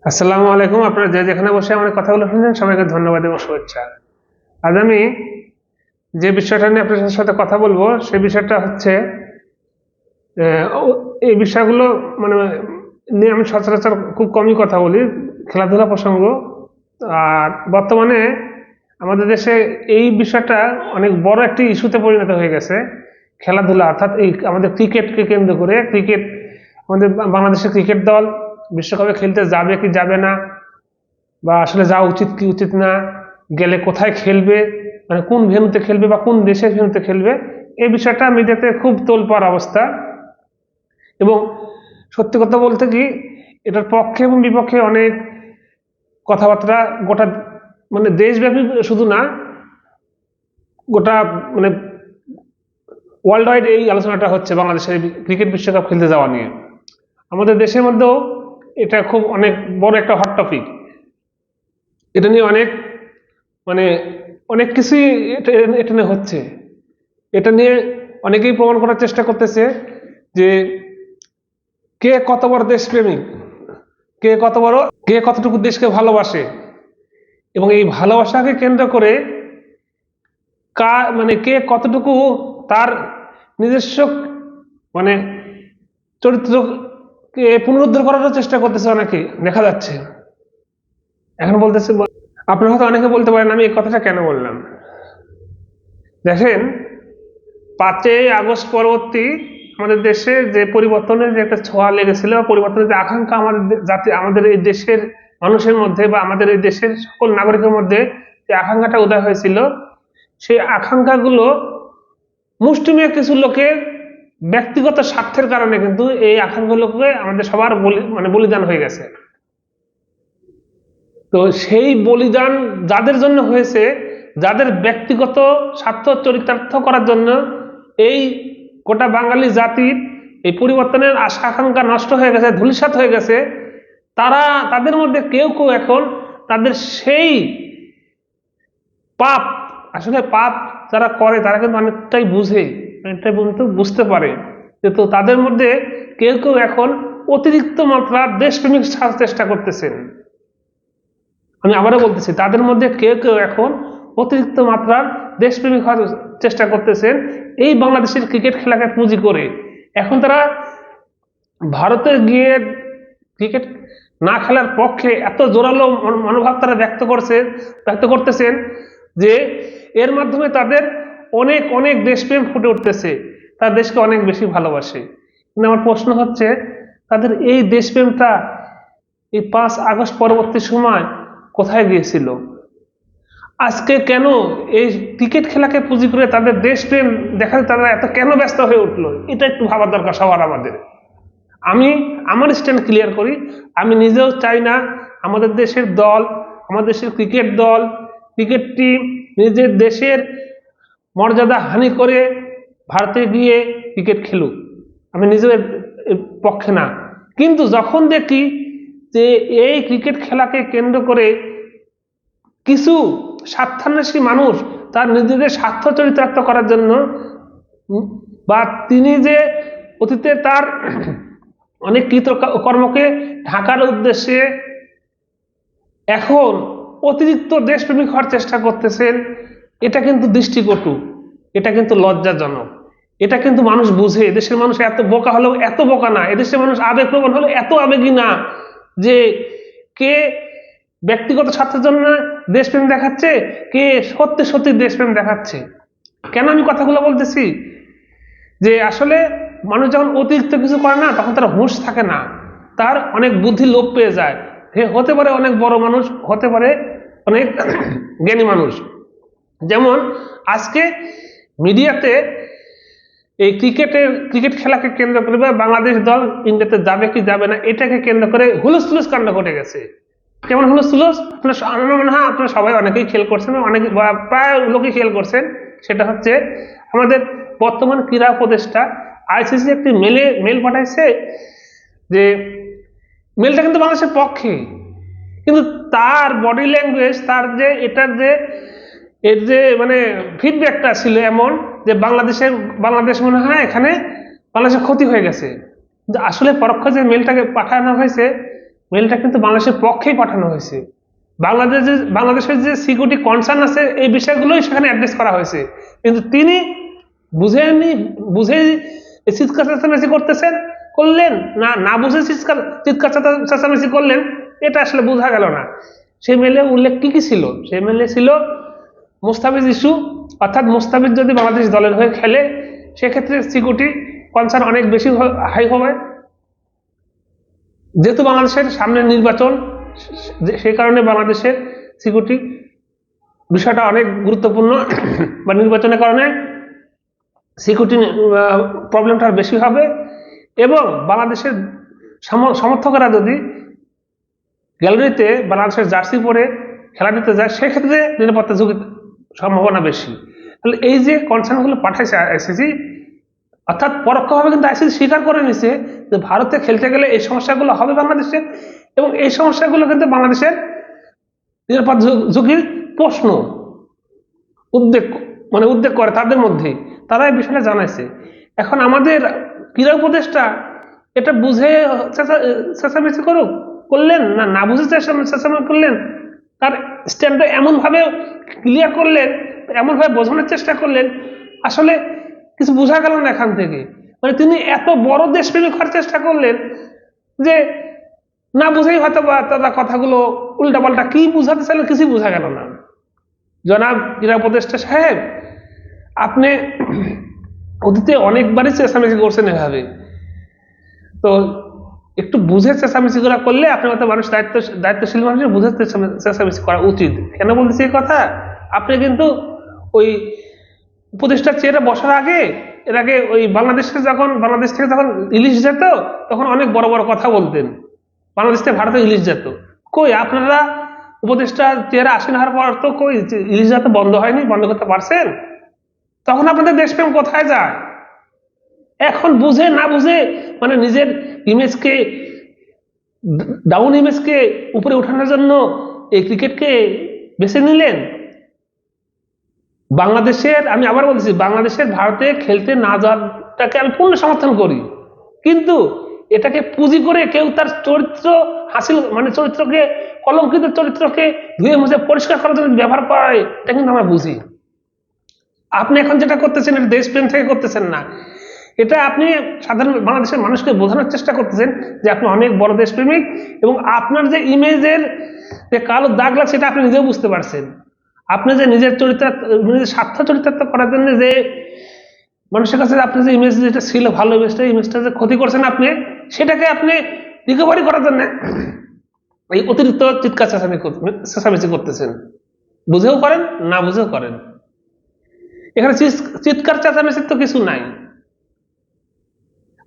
আসসালামু আলাইকুম। আপনারা যে যেখানে বসে আমার কথাগুলো শুনছেন সবাইকে ধন্যবাদ এবং শুভেচ্ছা। আজ আমি যে বিষয়টা নিয়ে আপনাদের সাথে কথা বলবো সেই বিষয়টা হচ্ছে এই বিষয়গুলো মানে নিয়ে আমি সচরাচর খুব কমই কথা বলি, খেলাধুলা প্রসঙ্গ। আর বর্তমানে আমাদের দেশে এই বিষয়টা অনেক বড় একটি ইস্যুতে পরিণত হয়ে গেছে। খেলাধুলা অর্থাৎ এই আমাদের ক্রিকেটকে কেন্দ্র করে আমাদের বাংলাদেশের ক্রিকেট দল বিশ্বকাপে খেলতে যাবে কি যাবে না, বা আসলে যাওয়া উচিত কি উচিত না, গেলে কোথায় খেলবে, মানে কোন ভেন্যুতে খেলবে বা কোন দেশের ভেন্যুতে খেলবে, এই বিষয়টা মিডিয়াতে খুব তোলপাড় অবস্থা। এবং সত্যি কথা বলতে কি, এটার পক্ষে এবং বিপক্ষে অনেক কথাবার্তা গোটা মানে দেশব্যাপী শুধু না, গোটা মানে ওয়ার্ল্ড ওয়াইড এই আলোচনাটা হচ্ছে বাংলাদেশের ক্রিকেট বিশ্বকাপ খেলতে যাওয়া নিয়ে। আমাদের দেশের মধ্যেও এটা খুব অনেক বড় একটা হট টপিক। এটা নিয়ে অনেক মানে অনেক কিছুই এটা এটা নিয়ে হচ্ছে। এটা নিয়ে অনেকেই প্রমাণ করার চেষ্টা করতেছে যে কে কত বড় দেশপ্রেমিক, কে কত বড়, কে কতটুকু দেশকে ভালোবাসে। এবং এই ভালোবাসাকে কেন্দ্র করে মানে কে কতটুকু তার নিজস্ব মানে চরিত্রকে পুনরুদ্ধার করার চেষ্টা করতেছে অনেকে দেখা যাচ্ছে। এখন বলতেছে, আপনারা হয়তো অনেকে বলতে পারেন আমি এই কথাটা কেন বললাম। দেখেন, 5ই আগস্ট পরবর্তী আমাদের দেশে যে পরিবর্তনের যে একটা ছোঁয়া লেগেছিল, পরিবর্তনের যে আকাঙ্ক্ষা আমাদের জাতি, আমাদের এই দেশের মানুষের মধ্যে বা আমাদের এই দেশের সকল নাগরিকের মধ্যে যে আকাঙ্ক্ষাটা উদয় হয়েছিল, সেই আকাঙ্ক্ষাগুলো মুষ্টিমেয় কিছু লোকের ব্যক্তিগত স্বার্থের কারণে কিন্তু এই আকাঙ্ক্ষাগুলোকে আমাদের সবার বলিদান হয়ে গেছে। তো সেই বলিদান যাদের জন্য হয়েছে, যাদের ব্যক্তিগত স্বার্থ চরিতার্থ করার জন্য এই গোটা বাঙালি জাতির এই পরিবর্তনের আশা আকাঙ্ক্ষা নষ্ট হয়ে গেছে, ধূলিসাৎ হয়ে গেছে, তাদের মধ্যে কেউ কেউ এখন তাদের সেই পাপ, আসলে পাপ যারা করে তারা কিন্তু অনেকটাই বুঝে, অনেকটাই বুঝতে পারে। তো তাদের মধ্যে কেউ কেউ এখন অতিরিক্ত মাত্রার দেশপ্রেমিক সাজার চেষ্টা করতেছেন। আমি আবারও বলতেছি, তাদের মধ্যে কেউ কেউ এখন অতিরিক্ত মাত্রার দেশপ্রেমিক হওয়ার চেষ্টা করতেছেন এই বাংলাদেশের ক্রিকেট খেলাকে পুঁজি করে। এখন তারা ভারতে গিয়ে ক্রিকেট না খেলার পক্ষে এত জোরালো মনোভাব তারা ব্যক্ত করতেছেন যে এর মাধ্যমে তাদের অনেক অনেক দেশপ্রেম ফুটে উঠতেছে, তার দেশকে অনেক বেশি ভালোবাসে। কিন্তু আমার প্রশ্ন হচ্ছে, তাদের এই দেশপ্রেমটা এই 5 আগস্ট পরবর্তী সময় কোথায় গিয়েছিল? আজকে কেন এই ক্রিকেট খেলাকে পুঁজি করে তাদের দেশপ্রেম দেখাতে তারা এত কেন ব্যস্ত হয়ে উঠলো? এটা একটু ভাবার দরকার সবার আমাদের। আমি আমার স্ট্যান্ড ক্লিয়ার করি, আমি নিজেও চাই না আমাদের দেশের দল, আমাদের দেশের ক্রিকেট দল, ক্রিকেট টিম নিজের দেশের মর্যাদা হানি করে ভারতে গিয়ে ক্রিকেট খেলুক, আমি নিজের পক্ষে না। কিন্তু যখন দেখি যে এই ক্রিকেট খেলাকে কেন্দ্র করে কিছু স্বার্থান্বেষী মানুষ তার নিজেদের স্বার্থ চরিতার্থ করার জন্য, বা তিনি যে অতীতে তার অনেক কর্মকে ঢাকার উদ্দেশ্যে এখন অতিরিক্ত দেশপ্রেমিক হওয়ার চেষ্টা করতেছেন, এটা কিন্তু দৃষ্টিকটু, এটা কিন্তু লজ্জাজনক। এটা কিন্তু মানুষ বুঝে, এদেশের মানুষ এত বোকা হলেও এত বোকা না, এদেশের মানুষ আবেগপ্রবণ হলেও এত আবেগী না যে কে ব্যক্তিগত স্বার্থের জন্য দেশপ্রেম দেখাচ্ছে, কে সত্যি সত্যি দেশপ্রেম দেখাচ্ছে। কেন আমি কথাগুলো বলতেছি, যে আসলে মানুষ যখন অতিরিক্ত কিছু করে না তখন তার হুঁশ থাকে না, তার অনেক বুদ্ধি লোপ পেয়ে যায়। হতে পারে অনেক বড় মানুষ, হতে পারে অনেক জ্ঞানী মানুষ। যেমন আজকে মিডিয়াতে এই ক্রিকেট খেলাকে কেন্দ্র করে বাংলাদেশ দল ইন্ডিয়াতে যাবে কি যাবে না এটাকে কেন্দ্র করে হুলস্থুলুস কাণ্ড ঘটে গেছে। কেমন হুলস্থুলুস? আমার মনে হয় আপনারা সবাই অনেকেই খেয়াল করছেন, অনেক প্রায় লোকই খেয়াল করছেন। সেটা হচ্ছে আমাদের বর্তমান ক্রীড়া উপদেষ্টা আইসিসি একটি মেল পাঠাইছে, যে মেলটা কিন্তু বাংলাদেশের পক্ষে, কিন্তু তার বডি ল্যাঙ্গুয়েজ, তার যে এটার যে এর যে মানে ফিডব্যাকটা ছিল এমন যে বাংলাদেশ মনে হয় এখানে বাংলাদেশের ক্ষতি হয়ে গেছে। কিন্তু আসলে পরোক্ষ যে মেলটাকে পাঠানো হয়েছে মেলটা কিন্তু বাংলাদেশের পক্ষেই পাঠানো হয়েছে। বাংলাদেশের যে সিকিউরিটি কনসার্ন আছে এই বিষয়গুলোই সেখানে অ্যাড্রেস করা হয়েছে, কিন্তু তিনি বুঝে চিৎকার চেঁচামেচি করলেন না না বুঝে চিৎকার চেঁচামেচি করলেন, এটা আসলে বোঝা গেল না। সেই মেলে উল্লেখ কি কি ছিল? সেই মেলে ছিল মুস্তাফিজ ইস্যু, অর্থাৎ মুস্তাফিজ যদি বাংলাদেশ দলের হয়ে খেলে সেক্ষেত্রে সিকিউরিটি কনসার্ন অনেক বেশি হাই হবে, যেহেতু বাংলাদেশের সামনে নির্বাচন, সেই কারণে বাংলাদেশের সিকিউরিটি বিষয়টা অনেক গুরুত্বপূর্ণ বা নির্বাচনের কারণে সিকিউরিটি প্রবলেমটা বেশি হবে। এবং বাংলাদেশের সমর্থকেরা যদি গ্যালারিতে বাংলাদেশের জার্সি পরে খেলা দিতে যায় সেক্ষেত্রে নিরাপত্তা ঝুঁকির সম্ভাবনা বেশি। তাহলে এই যে কনসার্নগুলো পাঠাইছে আইসিসি, অর্থাৎ পরোক্ষভাবে কিন্তু আইসিসি স্বীকার করে নিছে যে ভারতে খেলতে গেলে এই সমস্যাগুলো হবে বাংলাদেশে, এবং এই সমস্যাগুলো কিন্তু বাংলাদেশের নিরাপত্তা ঝুঁকির প্রশ্ন উদ্বেগ করে তাদের মধ্যে, তারা এই বিষয়টা জানাইছে। এখন আমাদের ক্রীড়া উপদেষ্টা এটা বুঝে চেঁচামেচি করলেন না না বুঝে চেঁচামেচি করলেন, তার স্ট্যান্ডটা এমনভাবে ক্লিয়ার করলেন, এমনভাবে বোঝানোর চেষ্টা করলেন, আসলে কিছু বোঝা গেল না এখান থেকে। মানে তিনি এত বড় দেশপ্রেমিক হওয়ার চেষ্টা করলেন যে না বুঝেই হয়তো বা তারা কথাগুলো উল্টাপাল্টা কি বুঝাতে চাইলেন কিছুই বোঝা গেল না। জনাব ক্রীড়া উপদেষ্টা সাহেব, আপনি অতীতে অনেকবারই চেঁচামেচি করছেন এভাবে, তো একটু বুঝে চেঁচামেচি করা করলে আপনার মতো মানুষ দায়িত্বশীল মানুষের বুঝে চেঁচামেচি করা উচিত। কেন বলতেছি এই কথা? আপনি কিন্তু ওই উপদেষ্টার চেয়ারে বসার আগে এর আগে ওই বাংলাদেশ থেকে যখন ইলিশ যেত তখন অনেক বড় বড় কথা বলতেন, বাংলাদেশ থেকে ভারতে ইলিশ যেত। কই আপনারা উপদেষ্টা চেয়ারে আসীন হওয়ার পর তো কই ইলিশ যাতে বন্ধ হয়নি, বন্ধ করতে পারছেন? তখন আপনাদের দেশপ্রেম কোথায় যায়? এখন বুঝে না বুঝে মানে নিজের ইমেজকে, ডাউন ইমেজকে উপরে উঠানোর জন্য এই ক্রিকেটকে বেছে নিলেন। বাংলাদেশের, আমি আবার বলছি, বাংলাদেশের ভারতে খেলতে না যাওয়াটাকে আমি পূর্ণ সমর্থন করি, কিন্তু এটাকে পুঁজি করে কেউ তার চরিত্র হাসিল মানে চরিত্রকে, কলঙ্কিত চরিত্রকে ধুয়ে মুছে পরিষ্কার করার জন্য ব্যবহার করে, এটা কিন্তু আমরা বুঝি। আপনি এখন যেটা করতেছেন এটা দেশপ্রেম থেকে করতেছেন না, এটা আপনি সাধারণ বাংলাদেশের মানুষকে বোঝানোর চেষ্টা করতেছেন যে আপনি অনেক বড় দেশপ্রেমিক, এবং আপনার যে ইমেজের যে কালো দাগ লাগছে সেটা আপনি নিজেও বুঝতে পারছেন। আপনি যে নিজের নিজের স্বার্থ চরিতার্থ করার জন্য যে মানুষের কাছে আপনি যে ইমেজ যেটা ছিল ভালো ইমেজটা যে ক্ষতি করছেন আপনি, সেটাকে আপনি রিকভারি করার জন্য এই অতিরিক্ত চিৎকার চেঁচামেচি করতেছেন, বুঝেও করেন না বুঝেও করেন। এখানে চিৎকার চেঁচামেচির তো কিছু নাই।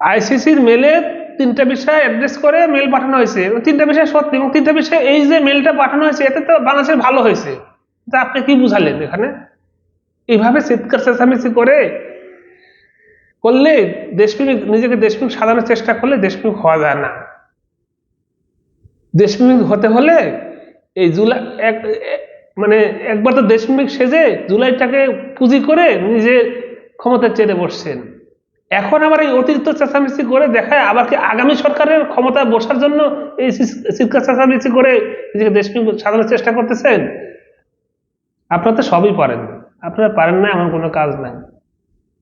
আইসিসির মেলে 3টা বিষয় অ্যাড্রেস করে মেল পাঠানো হয়েছে, 3টা বিষয় সত্যি, এবং 3টা বিষয় এই যে মেলটা পাঠানো হয়েছে এতে তো বাংলাদেশের ভালো হয়েছে। তা আপনি কি বুঝালেন এখানে? এইভাবে চিৎকার চেঁচামেচি করলে দেশপ্রেমিক, নিজেকে দেশপ্রেমিক সাজানোর চেষ্টা করলে দেশপ্রেমিক হওয়া যায় না। দেশপ্রেমিক হতে হলে এই জুলাই মানে একবার তো দেশপ্রেমিক সেজে জুলাইটাকে পুঁজি করে নিজে ক্ষমতার চেয়ে বসছেন, এখন আবার এই অতিরিক্ত চেঁচামেচি করে দেখায় আবার কি আগামী সরকারের ক্ষমতায় বসার জন্য এই চিৎকার চেঁচামেচি করে নিজেকে দেশপ্রেমিক সাজানোর চেষ্টা করতেছেন। আপনারা তো সবই পারেন, আপনারা পারেন না এমন কোনো কাজ নাই।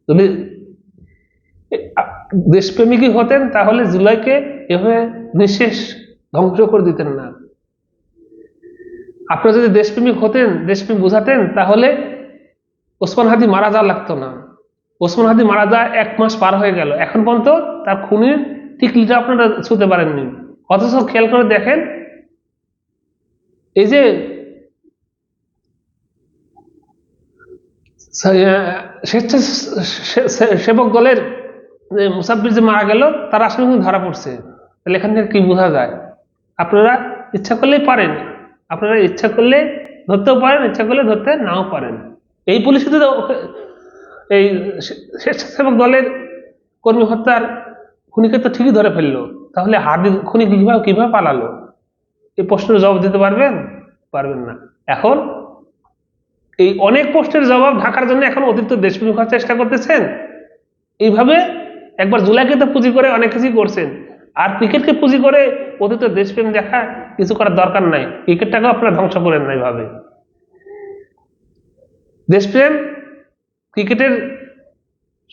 যদি দেশপ্রেমিকই হতেন তাহলে জুলাইকে এভাবে নিঃশেষ ধ্বংস করে দিতেন না। আপনারা যদি দেশপ্রেমিক হতেন, দেশপ্রেমিক বুঝাতেন, তাহলে ওসমান হাদি মারা যাওয়া লাগতো না। ওসমান হাদি মারা যায় 1 মাস পার হয়ে গেল, এখন পর্যন্ত তার খুনির টিকলিটা আপনারা ছুঁতে পারেননি। অথচ খেয়াল করে দেখেন, এই যে স্বেচ্ছাসেবক দলের মুসাফির যে মারা গেল তার আসলে ধরা পড়ছে, তাহলে এখান থেকে কি বোঝা যায়? আপনারা ইচ্ছা করলেই পারেন, আপনারা ইচ্ছা করলে ধরতেও পারেন, ইচ্ছা করলে ধরতে নাও পারেন। এই পুলিশে তো এই স্বেচ্ছাসেবক দলের কর্মী হত্যার খুনিকে তো ঠিকই ধরে ফেললো, তাহলে হার্দি খুনি কিভাবে পালালো? এই প্রশ্নের জবাব দিতে পারবেন না। এখন এই অনেক প্রশ্নের জবাব ঢাকার জন্য এখন অতিরিক্ত দেশপ্রেমিক হওয়ার চেষ্টা করতেছেন। এইভাবে একবার জুলাইকে তো পুঁজি করে অনেক কিছুই করছেন, আর ক্রিকেটকে পুঁজি করে অতীত দেশপ্রেম দেখা কিছু করার দরকার নাই, ক্রিকেটটাকেও আপনারা ধ্বংস করেন না এইভাবে। দেশপ্রেম ক্রিকেটের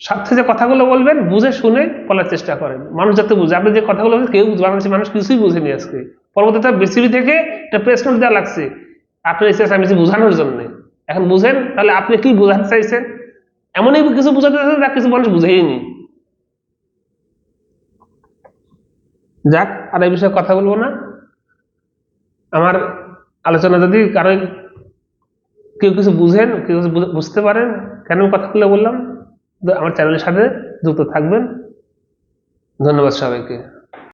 স্বার্থে যে কথাগুলো বলবেন বুঝে শুনে বলার চেষ্টা করেন, মানুষ যাতে বুঝে। আপনি যে কথাগুলো বলছেন কেউ বাংলাদেশের মানুষ কিছুই বুঝেনি আজকে, পরবর্তীতে বিসিবি থেকে একটা প্রেস নোট দেওয়া লাগছে আপনার এসএসএমসি বোঝানোর জন্য। এখন বুঝেন তাহলে আপনি কি বোঝাতে চাইছেন, এমনই কিছু বোঝাতে চাইছেন যা কিছু মানুষ বুঝেইনি। যাক, আর এই বিষয়ে কথা বলবো না। আমার আলোচনা যদি কারো কেউ কিছু বুঝেন, কেউ কিছু বুঝতে পারেন কেন কথাগুলো বললাম, আমার চ্যানেলের সাথে যুক্ত থাকবেন। ধন্যবাদ সবাইকে।